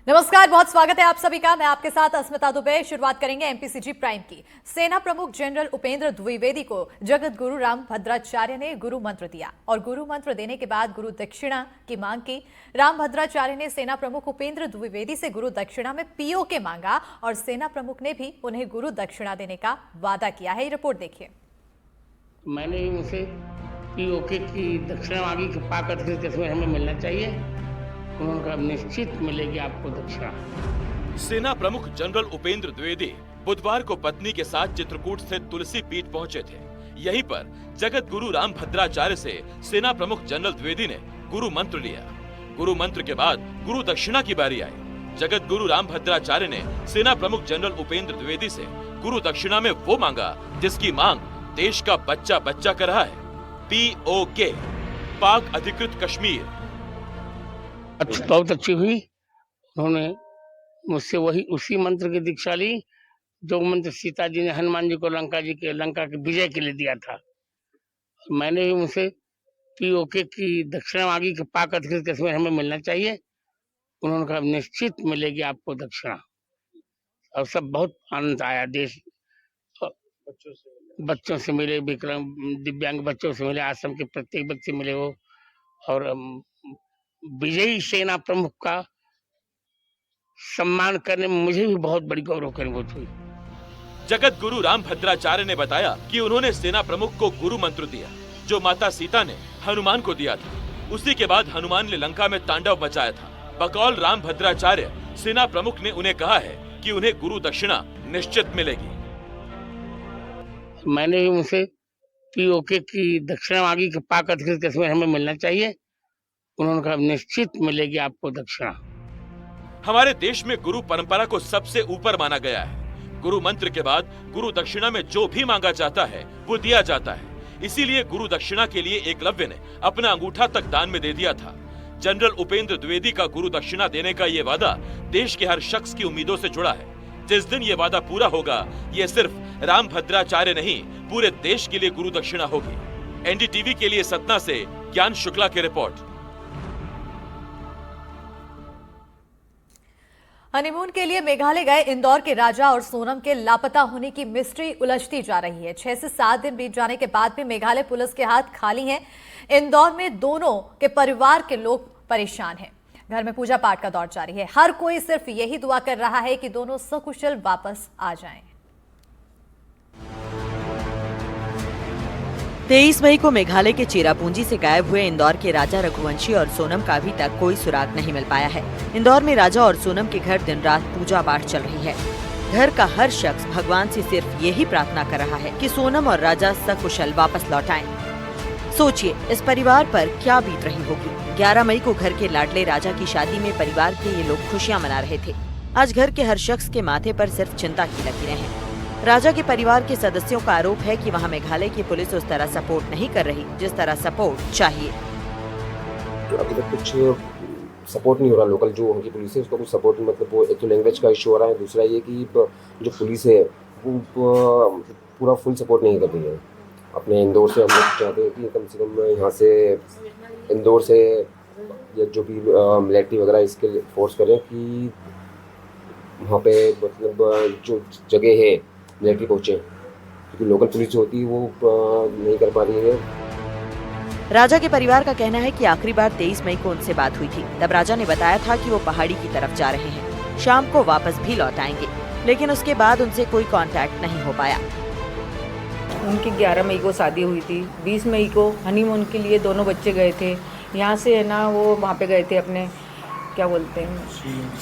नमस्कार, बहुत स्वागत है आप सभी का। मैं आपके साथ अस्मिता दुबे। शुरुआत करेंगे एमपीसीजी प्राइम की। सेना प्रमुख जनरल उपेंद्र द्विवेदी को जगत गुरु राम भद्राचार्य ने गुरु मंत्र दिया और गुरु मंत्र देने के बाद गुरु दक्षिणा की मांग की। राम भद्राचार्य ने सेना प्रमुख उपेंद्र द्विवेदी से गुरु दक्षिणा में पीओके मांगा और सेना प्रमुख ने भी उन्हें गुरु दक्षिणा देने का वादा किया है। ये रिपोर्ट देखिए। मैंने भी उनसे पीओके की दक्षिणा मांगी कि पाक अधिकृत में हमें मिलना चाहिए। उन्होंने कहा निश्चित मिलेगी आपको दक्षिणा। सेना प्रमुख जनरल उपेंद्र द्विवेदी बुधवार को पत्नी के साथ चित्रकूट स्थित तुलसी पीठ पहुंचे थे। यहीं पर जगत गुरु राम भद्राचार्य से सेना प्रमुख जनरल द्विवेदी ने गुरु मंत्र लिया। गुरु मंत्र के बाद गुरु दक्षिणा की बारी आई। जगत गुरु राम भद्राचार्य ने सेना प्रमुख जनरल उपेंद्र द्विवेदी से गुरु दक्षिणा में वो मांगा जिसकी मांग देश का बच्चा बच्चा कर रहा है। पीओके, पाक अधिकृत कश्मीर। बहुत अच्छी हुई। उन्होंने मुझसे उसी मंत्र की दीक्षा ली जो मंत्र सीता जी ने हनुमान जी को लंका के विजय के लिए दिया था। मैंने भी उनसे पीओके की दक्षिणा मांगी कि पाक अधिकृत में हमें मिलना चाहिए। उन्होंने कहा निश्चित मिलेगी आपको दक्षिणा। और सब बहुत आनंद आया। देश बच्चों से मिले, विकलांग दिव्यांग बच्चों से मिले, आश्रम के प्रत्येक व्यक्ति मिले हो, और विजयी सेना प्रमुख का सम्मान करने में मुझे भी बहुत बड़ी गौरव की अनुभूति हुई। जगत गुरु राम भद्राचार्य ने बताया कि उन्होंने सेना प्रमुख को गुरु मंत्र दिया जो माता सीता ने हनुमान को दिया था। उसी के बाद हनुमान ने लंका में तांडव मचाया था। बकौल राम भद्राचार्य सेना प्रमुख ने उन्हें कहा है कि उन्हें गुरु दक्षिणा निश्चित मिलेगी। मैंने भी उनसे पीओके की दक्षिणा मांगी कि पाक अधिकृत में हमें मिलना चाहिए। उन्होंने कहा निश्चित मिलेगी आपको दक्षिणा। हमारे देश में गुरु परंपरा को सबसे ऊपर माना गया है। गुरु मंत्र के बाद गुरु दक्षिणा में जो भी मांगा जाता है वो दिया जाता है। इसीलिए गुरु दक्षिणा के लिए एकलव्य ने अपना अंगूठा तक दान में दे दिया था। जनरल उपेंद्र द्विवेदी का गुरु दक्षिणा देने का ये वादा देश के हर शख्स की उम्मीदों से जुड़ा है। जिस दिन ये वादा पूरा होगा, ये सिर्फ राम भद्राचार्य नहीं, पूरे देश के लिए गुरु दक्षिणा होगी। एनडीटीवी के लिए सतना से ज्ञान शुक्ला की रिपोर्ट। हनीमून के लिए मेघालय गए इंदौर के राजा और सोनम के लापता होने की मिस्ट्री उलझती जा रही है। 6 से 7 दिन बीत जाने के बाद भी मेघालय पुलिस के हाथ खाली हैं। इंदौर में दोनों के परिवार के लोग परेशान हैं। घर में पूजा पाठ का दौर जारी है। हर कोई सिर्फ यही दुआ कर रहा है कि दोनों सकुशल वापस आ जाएं। 23 मई को मेघालय के चेरापूंजी से गायब हुए इंदौर के राजा रघुवंशी और सोनम का अभी तक कोई सुराग नहीं मिल पाया है। इंदौर में राजा और सोनम के घर दिन रात पूजा पाठ चल रही है। घर का हर शख्स भगवान से सिर्फ यही प्रार्थना कर रहा है कि सोनम और राजा सकुशल वापस लौट आएं। सोचिए इस परिवार पर क्या बीत रही होगी। 11 मई को घर के लाडले राजा की शादी में परिवार के ये लोग खुशियाँ मना रहे थे। आज घर के हर शख्स के माथे पर सिर्फ चिंता की लकीरें हैं। राजा के परिवार के सदस्यों का आरोप है कि वहां मेघालय की पुलिस उस तरह सपोर्ट नहीं कर रही जिस तरह सपोर्ट चाहिए। अभी तक कुछ सपोर्ट नहीं हो रहा। लोकल जो उनकी पुलिस है उसका कुछ सपोर्ट, मतलब वो एक तो लैंग्वेज का इशू हो रहा है, दूसरा ये कि जो पुलिस है वो पूरा फुल सपोर्ट नहीं कर रही है। अपने इंदौर से हम लोग चाहते हैं कि कम से कम यहाँ से इंदौर से या जो भी मिलिट्री वगैरह इसके लिए फोर्स करें कि वहाँ पे मतलब जो जगह है मिलिट्री पहुँचे, क्योंकि लोकल पुलिस जो होती है वो नहीं कर पा रही है। राजा के परिवार का कहना है कि आखिरी बार 23 मई को उनसे बात हुई थी। तब राजा ने बताया था कि वो पहाड़ी की तरफ जा रहे हैं, शाम को वापस भी लौट आएंगे, लेकिन उसके बाद उनसे कोई कांटेक्ट नहीं हो पाया। उनकी 11 मई को शादी हुई थी। 20 मई को हनीमून के लिए दोनों बच्चे गए थे। यहाँ से है ना वो वहाँ पे गए थे, अपने क्या बोलते हैं,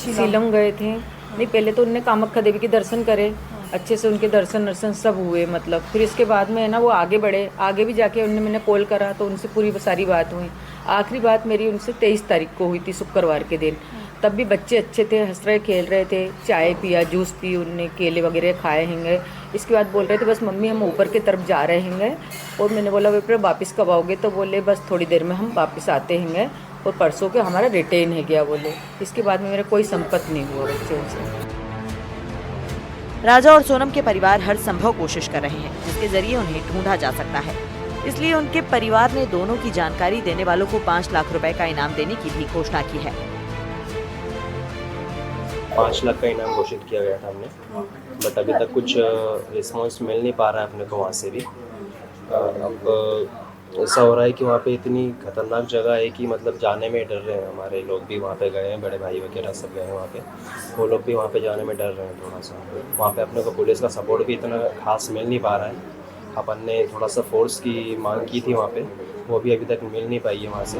शीलम गए थे। नहीं, पहले तो उनने कामाख्या देवी के दर्शन करे, अच्छे से उनके दर्शन सब हुए। मतलब फिर इसके बाद में है ना वो आगे बढ़े। आगे भी जाके उनने मैंने कॉल करा तो उनसे पूरी सारी बात हुई। आखिरी बात मेरी उनसे 23 तारीख को हुई थी, शुक्रवार के दिन। तब भी बच्चे अच्छे थे, हंस रहे खेल रहे थे, चाय पिया, जूस पी, उनने केले वगैरह खाए हैंगे। इसके बाद बोल रहे थे बस मम्मी हम ऊपर की तरफ जा रहे हैंगे। और मैंने बोला वे वापस कब आओगे? तो बोले बस थोड़ी देर में हम वापस आते हैंगे और परसों के हमारा रिटेन है गया बोले। इसके बाद में मेरा कोई संपर्क नहीं हुआ बच्चों से। राजा और सोनम के परिवार हर संभव कोशिश कर रहे हैं जिसके जरिए उन्हें ढूंढा जा सकता है। इसलिए उनके परिवार ने दोनों की जानकारी देने वालों को 5 लाख रुपए का इनाम देने की भी घोषणा की है। 5 लाख का इनाम घोषित किया गया था हमने, बट अभी तक कुछ रिस्पॉन्स मिल नहीं पा रहा है अपने को वहाँ से भी। अब ऐसा हो रहा है कि वहाँ पे इतनी खतरनाक जगह है कि मतलब जाने में डर रहे हैं। हमारे लोग भी वहाँ पे गए हैं, बड़े भाई वगैरह सब गए हैं वहाँ पे, वो लोग भी वहाँ पे जाने में डर रहे हैं थोड़ा सा। वहाँ पे अपने को पुलिस का सपोर्ट भी इतना खास मिल नहीं पा रहा है। अपन ने थोड़ा सा फोर्स की मांग की थी वहाँ पे, वो भी अभी तक मिल नहीं पाई है वहाँ से।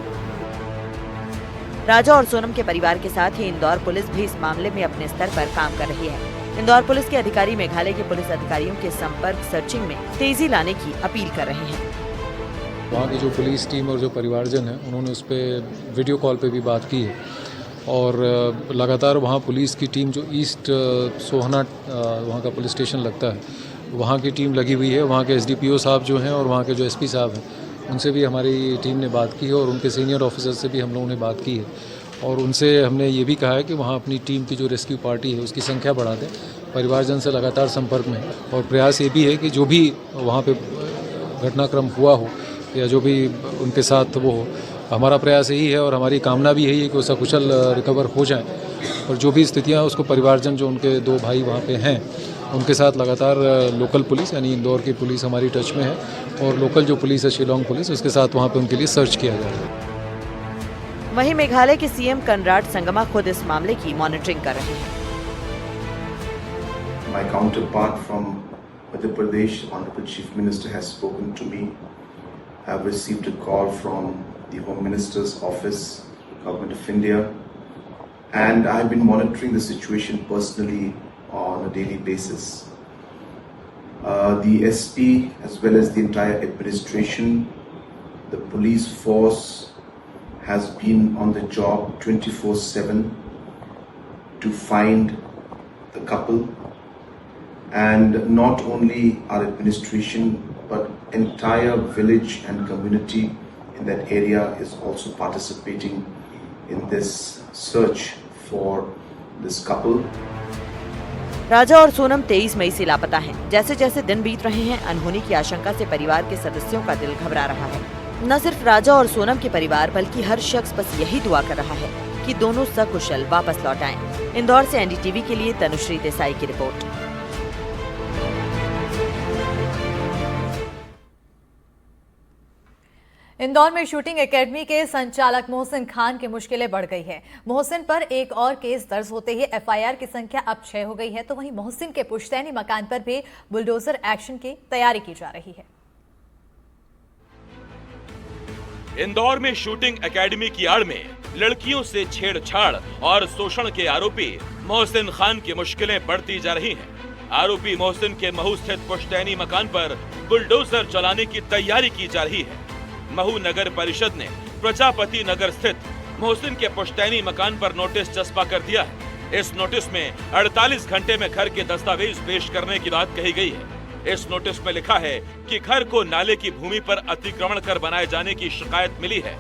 राजा और सोनम के परिवार के साथ ही इंदौर पुलिस भी इस मामले में अपने स्तर पर काम कर रही है। इंदौर पुलिस के अधिकारी मेघालय के पुलिस अधिकारियों के संपर्क सर्चिंग में तेजी लाने की अपील कर रहे हैं। वहाँ की जो पुलिस टीम और जो परिवारजन है, उन्होंने उस पर वीडियो कॉल पे भी बात की है और लगातार वहाँ पुलिस की टीम जो ईस्ट सोहना वहाँ का पुलिस स्टेशन लगता है, वहाँ की टीम लगी हुई है। वहाँ के SDPO साहब जो हैं और वहाँ के जो SP साहब हैं, उनसे भी हमारी टीम ने बात की है और उनके सीनियर ऑफिसर से भी हम लोगों ने बात की है और उनसे हमने ये भी कहा है कि वहाँ अपनी टीम की जो रेस्क्यू पार्टी है उसकी संख्या बढ़ा दें। परिवारजन से लगातार संपर्क में और प्रयास ये भी है कि जो भी वहाँ पे घटनाक्रम हुआ हो या जो भी उनके साथ वो हो, हमारा प्रयास यही है और हमारी कामना भी यही है कि वो सकुशल रिकवर हो जाए और जो भी स्थितियाँ उसको परिवारजन जो उनके 2 भाई वहाँ पे हैं उनके साथ लगातार लोकल पुलिस यानी इंदौर की पुलिस हमारी टच में है और लोकल जो पुलिस है शिलोंग पुलिस, उसके साथ वहाँ पे उनके लिए सर्च किया जा रहा है। वहीं मेघालय के CM कनराड संगमा खुद इस मामले की मॉनिटरिंग कर रहे हैं। My counterpart from Madhya Pradesh, Honorable Chief Minister, has spoken to me. I have received a call from the Home Minister's office, Government of India, and I have been monitoring the situation personally on a daily basis. The SP as well as the entire administration, the police force has been on the job 24/7 to find the couple, and not only our administration but entire village and community in that area is also participating in this search for this couple. राजा और सोनम 23 मई से लापता हैं। जैसे जैसे दिन बीत रहे हैं, अनहोनी की आशंका से परिवार के सदस्यों का दिल घबरा रहा है। न सिर्फ राजा और सोनम के परिवार बल्कि हर शख्स बस यही दुआ कर रहा है कि दोनों सकुशल वापस लौट आएं। इंदौर से NDTV के लिए तनुश्री देसाई की रिपोर्ट। इंदौर में शूटिंग एकेडमी के संचालक मोहसिन खान की मुश्किलें बढ़ गई है। मोहसिन पर एक और केस दर्ज होते ही FIR की संख्या अब 6 हो गई है, तो वहीं मोहसिन के पुश्तैनी मकान पर भी बुलडोजर एक्शन की तैयारी की जा रही है। इंदौर में शूटिंग एकेडमी की आड़ में लड़कियों से छेड़छाड़ और शोषण के आरोपी मोहसिन खान की मुश्किलें बढ़ती जा रही हैं। आरोपी मोहसिन के महू स्थित पुश्तैनी मकान पर बुलडोजर चलाने की तैयारी की जा रही है। महू नगर परिषद ने प्रजापति नगर स्थित मोहसिन के पुश्तैनी मकान पर नोटिस चस्पा कर दिया है। इस नोटिस में 48 घंटे में घर के दस्तावेज पेश करने की बात कही गई है। इस नोटिस में लिखा है कि घर को नाले की भूमि पर अतिक्रमण कर बनाए जाने की शिकायत मिली है।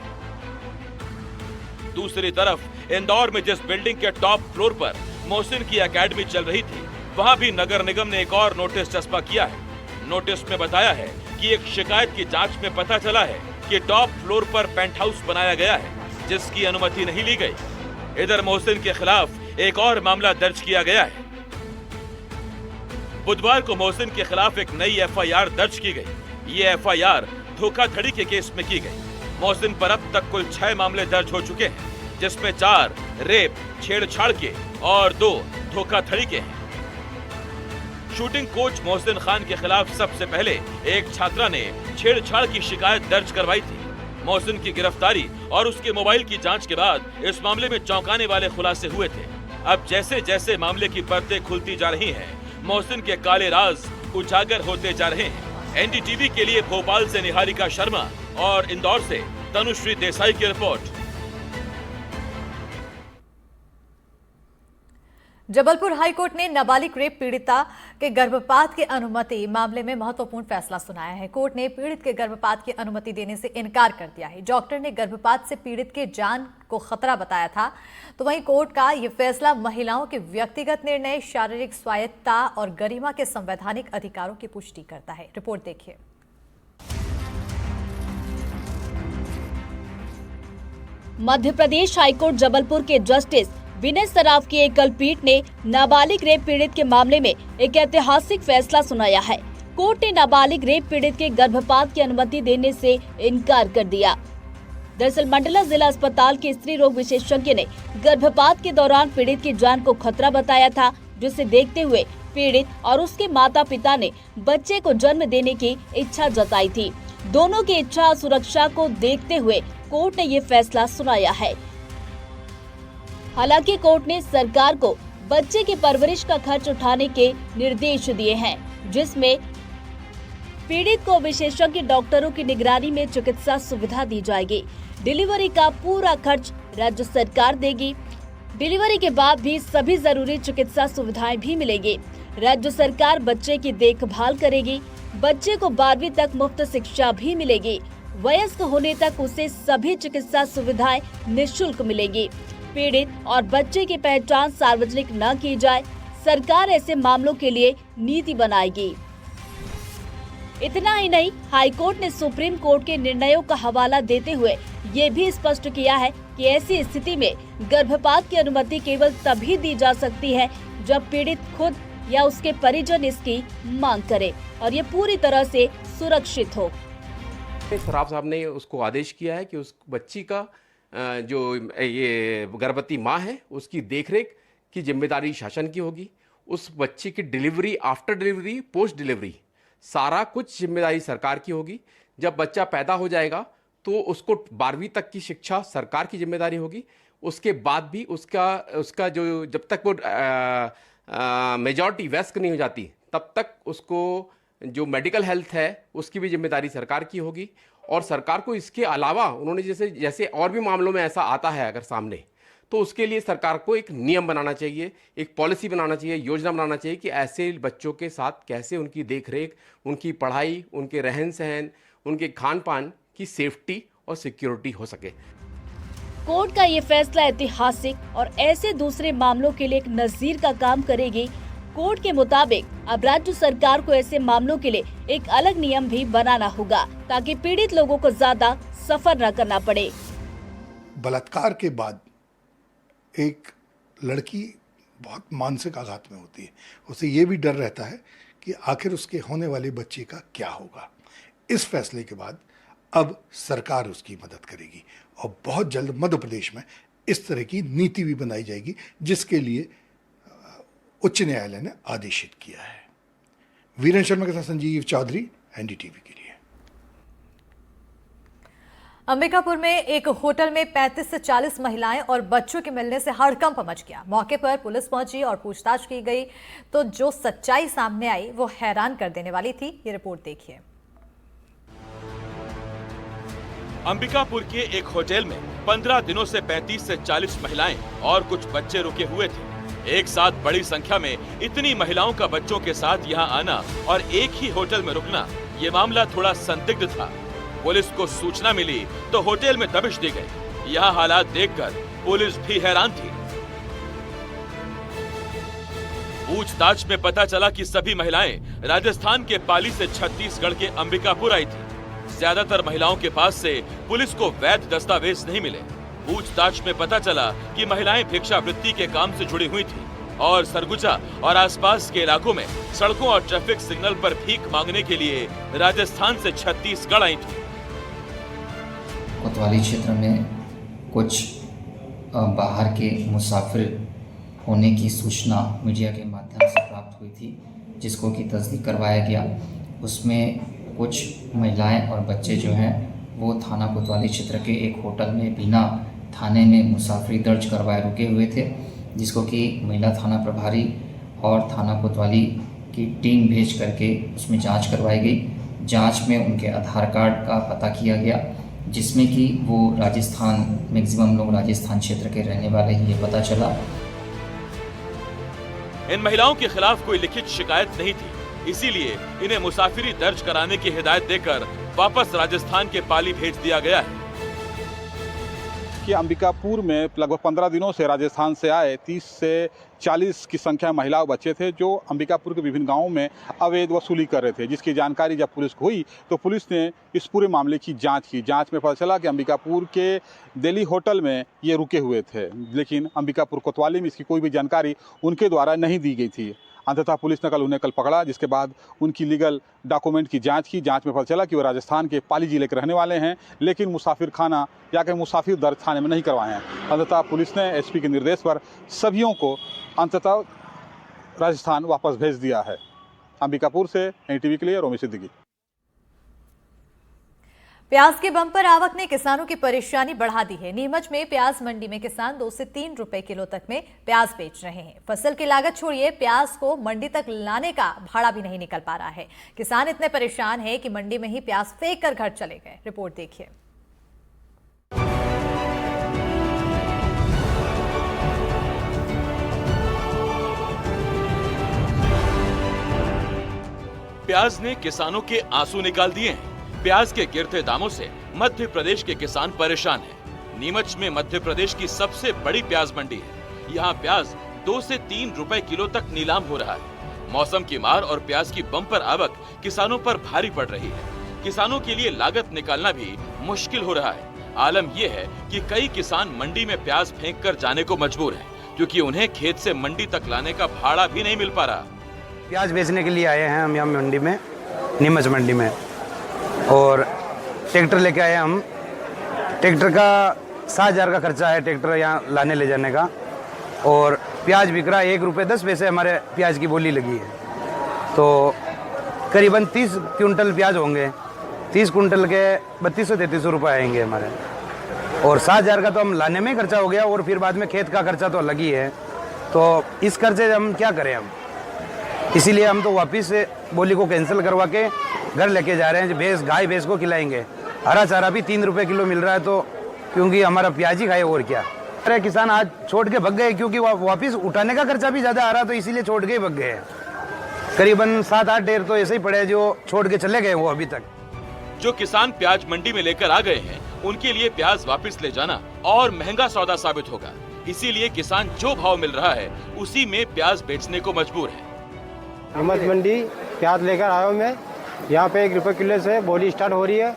दूसरी तरफ इंदौर में जिस बिल्डिंग के टॉप फ्लोर पर मोहसिन की एकेडमी चल रही थी, वहां भी नगर निगम ने एक और नोटिस चस्पा किया है। नोटिस में बताया है कि एक शिकायत की जांच में पता चला है कि टॉप फ्लोर पर पेंट हाउस बनाया गया है, जिसकी अनुमति नहीं ली गई। इधर मोहसिन के खिलाफ एक और मामला दर्ज किया गया है। बुधवार को मोहसिन के खिलाफ एक नई FIR दर्ज की गई। ये FIR धोखाधड़ी के केस में की गई। मोहसिन पर अब तक कुल 6 मामले दर्ज हो चुके हैं, जिसमें 4 रेप, छेड़छाड़ के और 2 धोखाधड़ी के हैं। शूटिंग कोच मोहसिन खान के खिलाफ सबसे पहले एक छात्रा ने छेड़छाड़ की शिकायत दर्ज करवाई थी। मोहसिन की गिरफ्तारी और उसके मोबाइल की जांच के बाद इस मामले में चौंकाने वाले खुलासे हुए थे। अब जैसे जैसे मामले की परतें खुलती जा रही हैं, मोहसिन के काले राज उजागर होते जा रहे हैं। NDTV के लिए भोपाल से निहारिका शर्मा और इंदौर से तनुश्री देसाई की रिपोर्ट। जबलपुर हाईकोर्ट ने नाबालिग रेप पीड़िता के गर्भपात की अनुमति मामले में महत्वपूर्ण फैसला सुनाया है। कोर्ट ने पीड़ित के गर्भपात की अनुमति देने से इनकार कर दिया है। डॉक्टर ने गर्भपात से पीड़ित के जान को खतरा बताया था, तो वहीं कोर्ट का यह फैसला महिलाओं के व्यक्तिगत निर्णय, शारीरिक स्वायत्तता और गरिमा के संवैधानिक अधिकारों की पुष्टि करता है। रिपोर्ट देखिए। मध्य प्रदेश हाईकोर्ट जबलपुर के जस्टिस विनय सराफ की एकल पीठ ने नाबालिग रेप पीड़ित के मामले में एक ऐतिहासिक फैसला सुनाया है। कोर्ट ने नाबालिग रेप पीड़ित के गर्भपात की अनुमति देने से इनकार कर दिया। दरअसल मंडला जिला अस्पताल के स्त्री रोग विशेषज्ञ ने गर्भपात के दौरान पीड़ित की जान को खतरा बताया था, जिसे देखते हुए पीड़ित और उसके माता पिता ने बच्चे को जन्म देने की इच्छा जताई थी। दोनों की इच्छा और सुरक्षा को देखते हुए कोर्ट ने ये फैसला सुनाया है। हालांकि कोर्ट ने सरकार को बच्चे की परवरिश का खर्च उठाने के निर्देश दिए हैं, जिसमें पीड़ित को विशेषज्ञ डॉक्टरों की निगरानी में चिकित्सा सुविधा दी जाएगी। डिलीवरी का पूरा खर्च राज्य सरकार देगी। डिलीवरी के बाद भी सभी जरूरी चिकित्सा सुविधाएं भी मिलेगी। राज्य सरकार बच्चे की देखभाल करेगी। बच्चे को 12वीं तक मुफ्त शिक्षा भी मिलेगी। वयस्क होने तक उसे सभी चिकित्सा सुविधाएं निःशुल्क मिलेगी। पीड़ित और बच्चे की पहचान सार्वजनिक न की जाए। सरकार ऐसे मामलों के लिए नीति बनाएगी। इतना ही नहीं, हाईकोर्ट ने सुप्रीम कोर्ट के निर्णयों का हवाला देते हुए ये भी स्पष्ट किया है कि ऐसी स्थिति में गर्भपात की अनुमति केवल तभी दी जा सकती है जब पीड़ित खुद या उसके परिजन इसकी मांग करे और ये पूरी तरह से सुरक्षित हो। सराफ साहब ने उसको आदेश किया है कि उस बच्ची का जो ये गर्भवती माँ है उसकी देखरेख की जिम्मेदारी शासन की होगी। उस बच्ची की delivery, after delivery, post delivery सारा कुछ जिम्मेदारी सरकार की होगी। जब बच्चा पैदा हो जाएगा तो उसको 12वीं तक की शिक्षा सरकार की जिम्मेदारी होगी। उसके बाद भी उसका जो जब तक वो मेजॉरिटी वयस्क नहीं हो जाती तब तक उसको जो मेडिकल हेल्थ है उसकी भी जिम्मेदारी सरकार की होगी। और सरकार को इसके अलावा उन्होंने जैसे और भी मामलों में ऐसा आता है अगर सामने, तो उसके लिए सरकार को एक नियम बनाना चाहिए, एक पॉलिसी बनाना चाहिए, योजना बनाना चाहिए कि ऐसे बच्चों के साथ कैसे उनकी देखरेख, उनकी पढ़ाई, उनके रहन सहन, उनके खान पान की सेफ्टी और सिक्योरिटी हो सके। कोर्ट का ये फैसला ऐतिहासिक और ऐसे दूसरे मामलों के लिए एक नज़ीर का काम करेगी। कोर्ट के मुताबिक अब राज्य सरकार को ऐसे मामलों के लिए एक अलग नियम भी बनाना होगा ताकि पीड़ित लोगों को ज्यादा सफर न करना पड़े। बलात्कार के बाद एक लड़की बहुत मानसिक आघात में होती है। उसे ये भी डर रहता है कि आखिर उसके होने वाले बच्चे का क्या होगा। इस फैसले के बाद अब सरकार उसकी मदद करेगी और बहुत जल्द मध्य प्रदेश में इस तरह की नीति भी बनाई जाएगी, जिसके लिए उच्च न्यायालय ने आदेशित किया है। वीरेंद्र शर्मा के साथ संजीव चौधरी, एनडीटीवी के लिए। अंबिकापुर में एक होटल में 35 से 40 महिलाएं और बच्चों के मिलने से हड़कंप मच गया। मौके पर पुलिस पहुंची और पूछताछ की गई तो जो सच्चाई सामने आई वो हैरान कर देने वाली थी। ये रिपोर्ट देखिए। अंबिकापुर के एक होटल में 15 दिनों से 35 से 40 महिलाएं और कुछ बच्चे रुके हुए थे। एक साथ बड़ी संख्या में इतनी महिलाओं का बच्चों के साथ यहां आना और एक ही होटल में रुकना, ये मामला थोड़ा संदिग्ध था। पुलिस को सूचना मिली तो होटल में दबिश दी गई। यह हालात देखकर पुलिस भी हैरान थी। पूछताछ में पता चला कि सभी महिलाएं राजस्थान के पाली से छत्तीसगढ़ के अंबिकापुर आई थी। ज्यादातर महिलाओं के पास से पुलिस को वैध दस्तावेज नहीं मिले। पूछताछ में पता चला कि महिलाएं भिक्षावृत्ति के काम से जुड़ी हुई थी और सरगुजा और आसपास के इलाकों में सड़कों और ट्रैफिक सिग्नल पर भीख मांगने के लिए राजस्थान से छत्तीसगढ़ आई थी। कोतवाली क्षेत्र में कुछ बाहर के मुसाफिर होने की सूचना मीडिया के माध्यम से प्राप्त हुई थी, जिसको की तस्दीक करवाया गया। उसमें कुछ महिलाएं और बच्चे जो हैं वो थाना कोतवाली क्षेत्र के एक होटल में बिना थाने में मुसाफिरी दर्ज करवाए रुके हुए थे, जिसको कि महिला थाना प्रभारी और थाना कोतवाली की टीम भेज करके उसमें जांच करवाई गई। जांच में उनके आधार कार्ड का पता किया गया, जिसमें कि वो राजस्थान, मैक्सिमम लोग राजस्थान क्षेत्र के रहने वाले ही ये पता चला। इन महिलाओं के खिलाफ कोई लिखित शिकायत नहीं थी, इसीलिए इन्हें मुसाफिरी दर्ज कराने की हिदायत देकर वापस राजस्थान के पाली भेज दिया गया है। कि अंबिकापुर में लगभग 15 दिनों से राजस्थान से आए 30 से 40 की संख्या में महिला बच्चे थे जो अंबिकापुर के विभिन्न गांवों में अवैध वसूली कर रहे थे, जिसकी जानकारी जब पुलिस को हुई तो पुलिस ने इस पूरे मामले की जांच की। जांच में पता चला कि अंबिकापुर के दिल्ली होटल में ये रुके हुए थे, लेकिन अंबिकापुर कोतवाली में इसकी कोई भी जानकारी उनके द्वारा नहीं दी गई थी। अंततः पुलिस ने उन्हें कल पकड़ा, जिसके बाद उनकी लीगल डॉक्यूमेंट की जांच की। जांच में पता चला कि वो राजस्थान के पाली जिले के रहने वाले हैं, लेकिन मुसाफिर खाना या कि मुसाफिर दर्ज थाने में नहीं करवाए हैं। अंततः पुलिस ने एसपी के निर्देश पर सभियों को अंततः राजस्थान वापस भेज दिया है। अंबिकापुर से एनटीवी के लिए रोमी सिद्दीकी। प्याज के बम्पर आवक ने किसानों की परेशानी बढ़ा दी है। नीमच में प्याज मंडी में किसान 2 से 3 रुपए किलो तक में प्याज बेच रहे हैं। फसल की लागत छोड़िए, प्याज को मंडी तक लाने का भाड़ा भी नहीं निकल पा रहा है। किसान इतने परेशान हैं कि मंडी में ही प्याज फेंक कर घर चले गए। रिपोर्ट देखिए। प्याज ने किसानों के आंसू निकाल दिए हैं। प्याज के गिरते दामों से मध्य प्रदेश के किसान परेशान हैं। नीमच में मध्य प्रदेश की सबसे बड़ी प्याज मंडी है। यहाँ प्याज 2 से 3 रुपए किलो तक नीलाम हो रहा है। मौसम की मार और प्याज की बम्पर आवक किसानों पर भारी पड़ रही है। किसानों के लिए लागत निकालना भी मुश्किल हो रहा है। आलम यह है कि कई किसान मंडी में प्याज फेंक कर जाने को मजबूर हैं, क्योंकि उन्हें खेत से मंडी तक लाने का भाड़ा भी नहीं मिल पा रहा। प्याज बेचने के लिए आए हैं हम यहाँ मंडी में, नीमच मंडी में, और ट्रैक्टर लेके आए हम। ट्रैक्टर का 7,000 का खर्चा है ट्रैक्टर यहाँ लाने ले जाने का, और प्याज बिक रहा है 1 रुपये 10 पैसे हमारे प्याज की बोली लगी है। तो करीबन 30 क्विंटल प्याज होंगे, 30 क्विंटल के 3200-3300 रुपये आएंगे हमारे, और 7,000 का तो हम लाने में खर्चा हो गया, और फिर बाद में खेत का खर्चा तो अलग ही है। तो इस खर्चे हम क्या करें हम, इसीलिए हम तो वापस से बोली को कैंसिल करवा के घर लेके जा रहे हैं। गाय भैंस को खिलाएंगे। हरा चारा भी 3 रुपए किलो मिल रहा है, तो क्योंकि हमारा प्याज ही खाए और क्या। अरे किसान आज छोड़ के भग गए, क्योंकि वापस उठाने का खर्चा भी ज़्यादा आ रहा, तो इसीलिए छोड़ के ही भग गए। करीबन 7-8 ढेर तो ऐसे ही पड़े जो छोड़ के चले गए वो अभी तक। जो किसान प्याज मंडी में लेकर आ गए हैं, उनके लिए प्याज वापस ले जाना और महंगा सौदा साबित होगा। इसीलिए किसान जो भाव मिल रहा है उसी में प्याज बेचने को मजबूर है। नीमच मंडी प्याज लेकर आया हूँ मैं। यहाँ पे 1 रुपये किलो से बोली स्टार्ट हो रही है।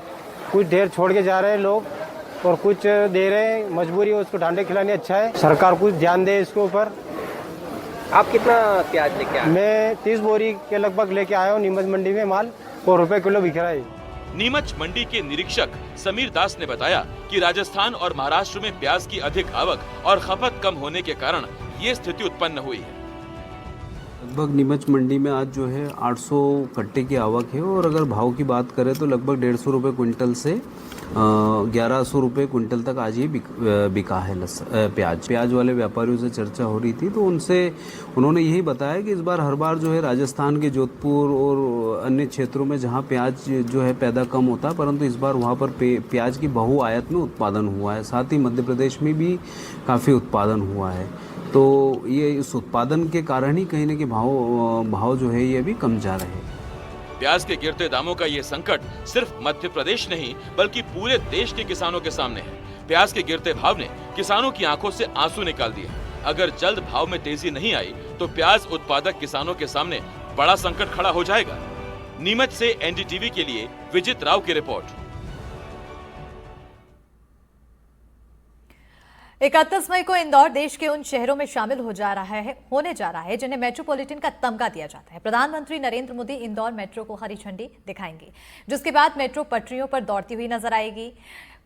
कुछ ढेर छोड़ के जा रहे हैं लोग और कुछ दे रहे हैं, मजबूरी है, उसको डांडे खिलाने अच्छा है। सरकार कुछ ध्यान दे इसके ऊपर। आप कितना प्याज लेके आए? मैं 30 बोरी के लगभग लेके आया हूँ नीमच मंडी में। माल 4 रुपये किलो बिक रहा है। नीमच मंडी के निरीक्षक समीर दास ने बताया कि राजस्थान और महाराष्ट्र में प्याज की अधिक आवक और खपत कम होने के कारण ये स्थिति उत्पन्न हुई है। लगभग नीमच मंडी में आज जो है 800 कट्टे की आवक है, और अगर भाव की बात करें तो लगभग 150 रुपये क्विंटल से 1100 रुपये क्विंटल तक आज ये बिका है प्याज वाले व्यापारियों से चर्चा हो रही थी, तो उन्होंने यही बताया कि इस बार हर बार जो है राजस्थान के जोधपुर और अन्य क्षेत्रों में जहाँ प्याज जो है पैदा कम होता है, परंतु इस बार वहाँ पर प्याज की बहु आयात में उत्पादन हुआ है। साथ ही मध्य प्रदेश में भी काफ़ी उत्पादन हुआ है, तो ये इस उत्पादन के कारण ही कहीं ना कहीं भाव जो है ये भी कम जा रहे हैं। प्याज के गिरते दामों का ये संकट सिर्फ मध्य प्रदेश नहीं बल्कि पूरे देश के किसानों के सामने है। प्याज के गिरते भाव ने किसानों की आंखों से आंसू निकाल दिए। अगर जल्द भाव में तेजी नहीं आई तो प्याज उत्पादक किसानों के सामने बड़ा संकट खड़ा हो जाएगा। नीमच से एनडीटीवी के लिए विजित राव की रिपोर्ट। 31 मई को इंदौर देश के उन शहरों में शामिल होने जा रहा है जिन्हें मेट्रोपॉलिटन का तमगा दिया जाता है। प्रधानमंत्री नरेंद्र मोदी इंदौर मेट्रो को हरी झंडी दिखाएंगे, जिसके बाद मेट्रो पटरियों पर दौड़ती हुई नजर आएगी।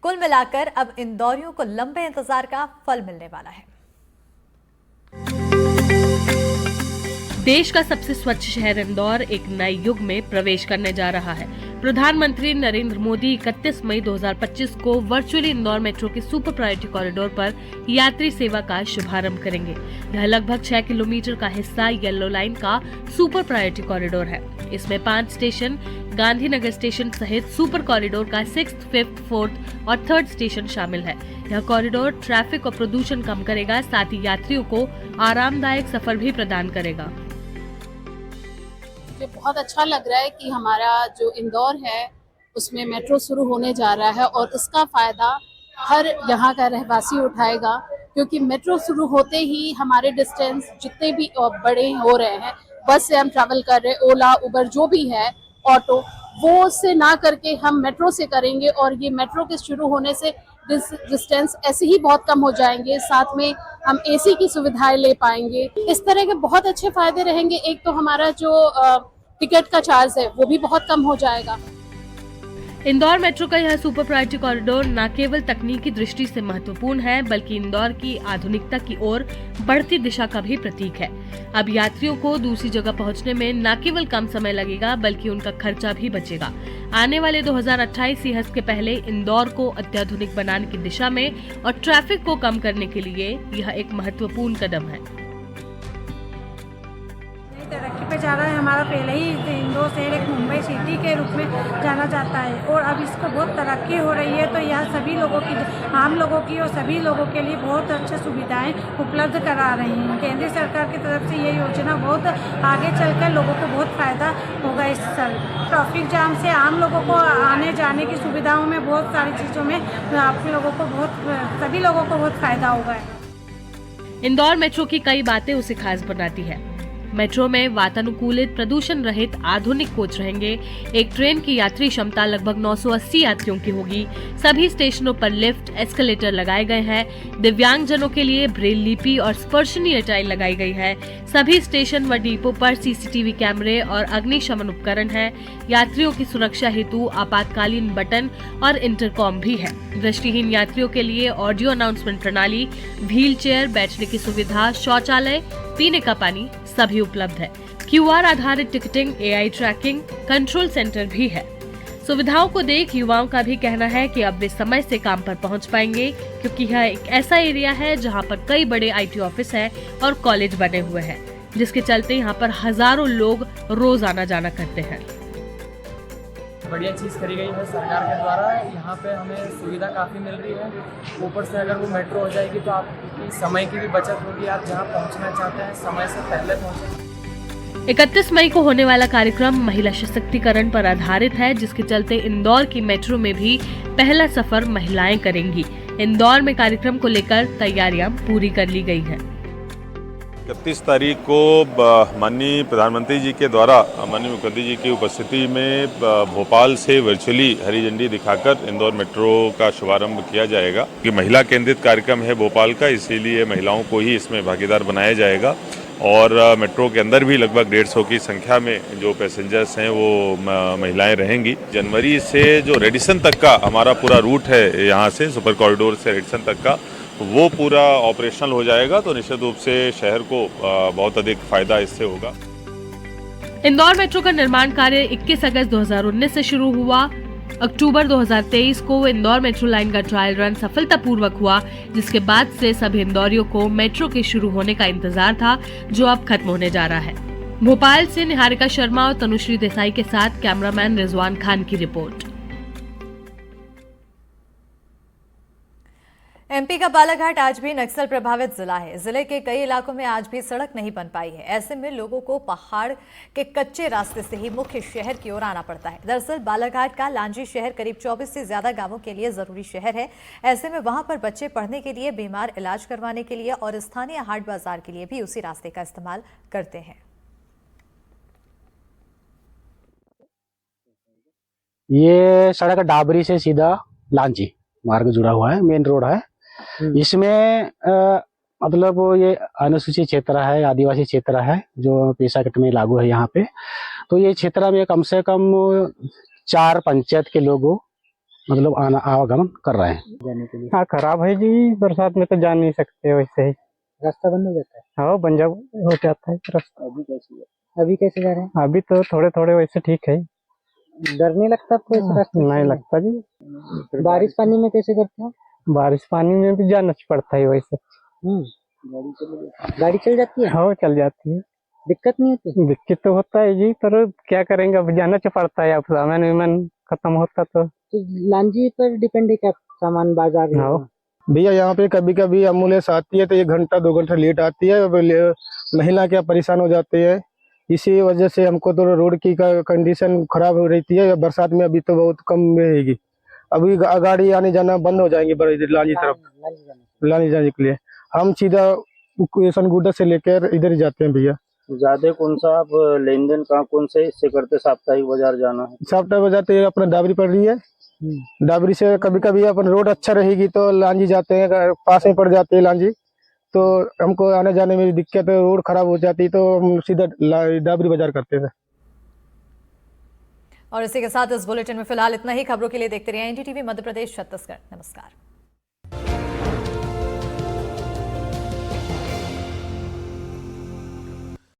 कुल मिलाकर अब इंदौरियों को लंबे इंतजार का फल मिलने वाला है। देश का सबसे स्वच्छ शहर इंदौर एक नए युग में प्रवेश करने जा रहा है। प्रधानमंत्री नरेंद्र मोदी 31 मई 2025 को वर्चुअली इंदौर मेट्रो के सुपर प्रायोरिटी कॉरिडोर पर यात्री सेवा का शुभारंभ करेंगे। यह लगभग 6 किलोमीटर का हिस्सा येलो लाइन का सुपर प्रायोरिटी कॉरिडोर है। इसमें 5 स्टेशन गांधीनगर स्टेशन सहित सुपर कॉरिडोर का 6th, 5th, 4th और 3rd स्टेशन शामिल है। यह कॉरिडोर ट्रैफिक और प्रदूषण कम करेगा, साथ ही यात्रियों को आरामदायक सफर भी प्रदान करेगा। मुझे बहुत अच्छा लग रहा है कि हमारा जो इंदौर है उसमें मेट्रो शुरू होने जा रहा है और इसका फायदा हर यहाँ का रहवासी उठाएगा, क्योंकि मेट्रो शुरू होते ही हमारे डिस्टेंस जितने भी बड़े हो रहे हैं, बस से हम ट्रैवल कर रहे हैं, ओला उबर जो भी है, ऑटो, वो से ना करके हम मेट्रो से करेंगे और ये मेट्रो के शुरू होने से डिस्टेंस ऐसे ही बहुत कम हो जाएंगे। साथ में हम एसी की सुविधाएं ले पाएंगे। इस तरह के बहुत अच्छे फायदे रहेंगे। एक तो हमारा जो टिकट का चार्ज है वो भी बहुत कम हो जाएगा। इंदौर मेट्रो का यह सुपर प्रायोरिटी कॉरिडोर न केवल तकनीकी दृष्टि से महत्वपूर्ण है, बल्कि इंदौर की आधुनिकता की ओर बढ़ती दिशा का भी प्रतीक है। अब यात्रियों को दूसरी जगह पहुंचने में न केवल कम समय लगेगा, बल्कि उनका खर्चा भी बचेगा। आने वाले 2028 ईहस के पहले इंदौर को अत्याधुनिक बनाने की दिशा में और ट्रैफिक को कम करने के लिए यह एक महत्वपूर्ण कदम है। तरक्की पे जा रहा है। हमारा पहले ही इंदौर शहर एक मुंबई सिटी के रूप में जाना जाता है और अब इसको बहुत तरक्की हो रही है, तो यहाँ सभी लोगों की, आम लोगों की और सभी लोगों के लिए बहुत अच्छी सुविधाएं उपलब्ध करा रही हैं। केंद्र सरकार की तरफ से ये योजना बहुत आगे चलकर लोगों को बहुत फ़ायदा होगा। इस साल ट्रैफिक जाम से आम लोगों को आने जाने की सुविधाओं में, बहुत सारी चीज़ों में आप लोगों को सभी लोगों को बहुत फ़ायदा होगा। इंदौर मेट्रो की कई बातें उसे खास बनाती है। मेट्रो में वातानुकूलित, प्रदूषण रहित आधुनिक कोच रहेंगे। एक ट्रेन की यात्री क्षमता लगभग 980 यात्रियों की होगी। सभी स्टेशनों पर लिफ्ट, एस्केलेटर लगाए गए हैं। दिव्यांगजनों के लिए ब्रेल लिपि और स्पर्शनीय टाइल लगाई गई है। सभी स्टेशन व डिपो पर सीसीटीवी कैमरे और अग्निशमन उपकरण है। यात्रियों की सुरक्षा हेतु आपातकालीन बटन और इंटरकॉम भी है। दृष्टिहीन यात्रियों के लिए ऑडियो अनाउंसमेंट प्रणाली, व्हील चेयर, बैठने की सुविधा, शौचालय, पीने का पानी सभी उपलब्ध है। QR आधारित ticketing, AI tracking, control centre भी है। सुविधाओं को देख युवाओं का भी कहना है कि अब वे समय से काम पर पहुंच पाएंगे, क्योंकि यह एक ऐसा एरिया है जहां पर कई बड़े IT ऑफिस है और कॉलेज बने हुए हैं, जिसके चलते यहां पर हजारों लोग रोज आना जाना करते हैं। बढ़िया चीज़ करी गई है सरकार के द्वारा। यहाँ पे हमें सुविधा काफ़ी मिल रही है। ऊपर से अगर वो मेट्रो हो जाएगी तो आपकी समय की भी बचत होगी। आप जहाँ पहुँचना चाहते हैं समय से पहले पहुँचेंगे। 31 मई को होने वाला कार्यक्रम महिला सशक्तिकरण पर आधारित है, जिसके चलते इंदौर की मेट्रो में भी पहला सफर महिलाएं करेंगी। इंदौर में कार्यक्रम को लेकर तैयारियां पूरी कर ली गई हैं। 31 तारीख को माननीय प्रधानमंत्री जी के द्वारा माननीय मुख्यमंत्री जी की उपस्थिति में भोपाल से वर्चुअली हरी झंडी दिखाकर इंदौर मेट्रो का शुभारंभ किया जाएगा। ये महिला केंद्रित कार्यक्रम है भोपाल का, इसीलिए महिलाओं को ही इसमें भागीदार बनाया जाएगा और मेट्रो के अंदर भी लगभग 150 की संख्या में जो पैसेंजर्स हैं वो महिलाएं रहेंगी। जनवरी से जो रेडिसन तक का हमारा पूरा रूट है, यहाँ से सुपर कॉरिडोर से रेडिसन तक का, वो पूरा ऑपरेशनल हो जाएगा, तो निश्चित रूप से शहर को बहुत अधिक फायदा इससे होगा। इंदौर मेट्रो का निर्माण कार्य 21 अगस्त 2019 से शुरू हुआ। अक्टूबर 2023 को इंदौर मेट्रो लाइन का ट्रायल रन सफलतापूर्वक हुआ, जिसके बाद से सभी इंदौरियों को मेट्रो के शुरू होने का इंतजार था, जो अब खत्म होने जा रहा है। भोपाल से निहारिका शर्मा और तनुश्री देसाई के साथ कैमरामैन रिजवान खान की रिपोर्ट। MP का बालाघाट आज भी नक्सल प्रभावित जिला है। जिले के कई इलाकों में आज भी सड़क नहीं बन पाई है। ऐसे में लोगों को पहाड़ के कच्चे रास्ते से ही मुख्य शहर की ओर आना पड़ता है। दरअसल बालाघाट का लांजी शहर करीब 24 से ज्यादा गांवों के लिए जरूरी शहर है। ऐसे में वहां पर बच्चे पढ़ने के लिए, बीमार इलाज करवाने के लिए और स्थानीय हाट बाजार के लिए भी उसी रास्ते का इस्तेमाल करते हैं। ये सड़क डाबरी से सीधा लांजी मार्ग जुड़ा हुआ है, मेन रोड है। इसमें मतलब ये अनुसूचित क्षेत्र है, आदिवासी क्षेत्र है, जो पेशा कट में लागू है यहाँ पे। तो ये क्षेत्र में कम से कम 4 पंचायत के लोग मतलब आवागमन कर रहे हैं जाने के लिए। हाँ, खराब है जी, बरसात में तो जा नहीं सकते, वैसे ही रास्ता बंद हो जाता है। हाँ, बंद हो जाता है रास्ता। अभी कैसे जा रहे हैं? अभी तो थोड़े थोड़े वैसे ठीक है। डर नहीं लगता आपको इस रास्ते? नहीं लगता जी। बारिश पानी में कैसे करते हो? बारिश पानी में भी जाना पड़ता है वैसे। गाड़ी चल जाती है? हाँ, चल जाती है। दिक्कत नहीं होती? दिक्कत तो होता है जी, पर क्या करेंगे, अब जाना पड़ता है। अब सामान विमान खत्म होता तो लांजी पर डिपेंड है क्या सामान बाजार? हाँ भैया, यहाँ पे कभी कभी एम्बुलेंस आती है तो 1 घंटा 2 घंटा लेट आती है। महिला क्या परेशान हो जाती है, इसी वजह से हमको तो रोड की कंडीशन खराब हो रही है। बरसात में अभी तो बहुत कम रहेगी, अभी गाड़ी आने जाना बंद हो जाएंगी बड़े लांजी तरफ, लांजी जाने के लिए। हम सीधा सनगुड्डा से लेकर इधर ही जाते हैं भैया। ज्यादा कौन सा आप लेन देन कहाँ कौन से इससे करते? साप्ताहिक बाजार जाना है। साप्ताहिक बाजार तो ये अपना डाबरी पड़ रही है, डाबरी से कभी कभी अपन रोड अच्छा रहेगी तो लांजी जाते हैं, पास में पड़ जाते हैं लांजी, तो हमको आने जाने में दिक्कत है, रोड खराब हो जाती तो हम सीधा डाबरी बाजार करते थे। और इसी के साथ इस बुलेटिन में फिलहाल इतना ही। खबरों के लिए देखते रहिए एनडीटीवी मध्य प्रदेश छत्तीसगढ़। नमस्कार।